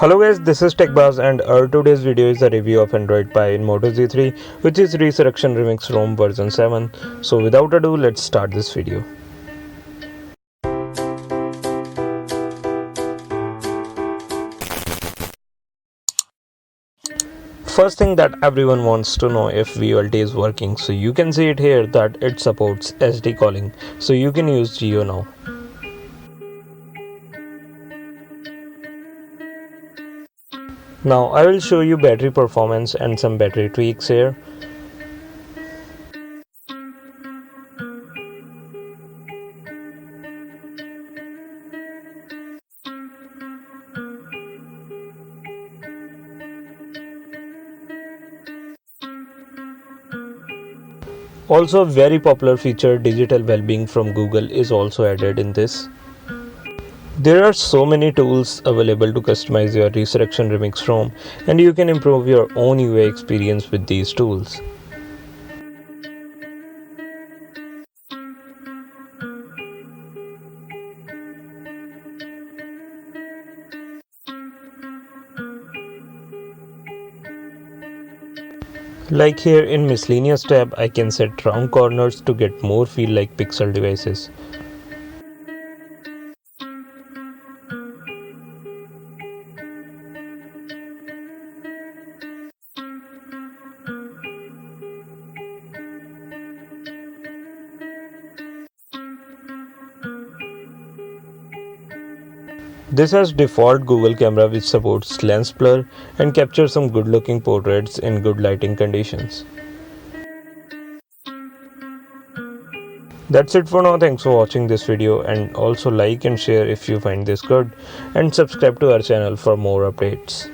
Hello guys, this is Baaz and our today's video is a review of Android Pie in Moto Z3, which is Resurrection Remix ROM version 7. So without ado, let's start this video. First thing that everyone wants to know if VoLTE is working, so you can see it here that it supports SD calling, so you can use Geo now. Now I will show you battery performance and some battery tweaks here. Also, a very popular feature, digital well-being from Google, is also added in this. There are so many tools available to customize your Resurrection Remix ROM, and you can improve your own UI experience with these tools. Like here in miscellaneous tab, I can set round corners to get more feel like pixel devices. This has default Google camera which supports lens blur and captures some good looking portraits in good lighting conditions. That's it for now. Thanks for watching this video, and also like and share if you find this good, and subscribe to our channel for more updates.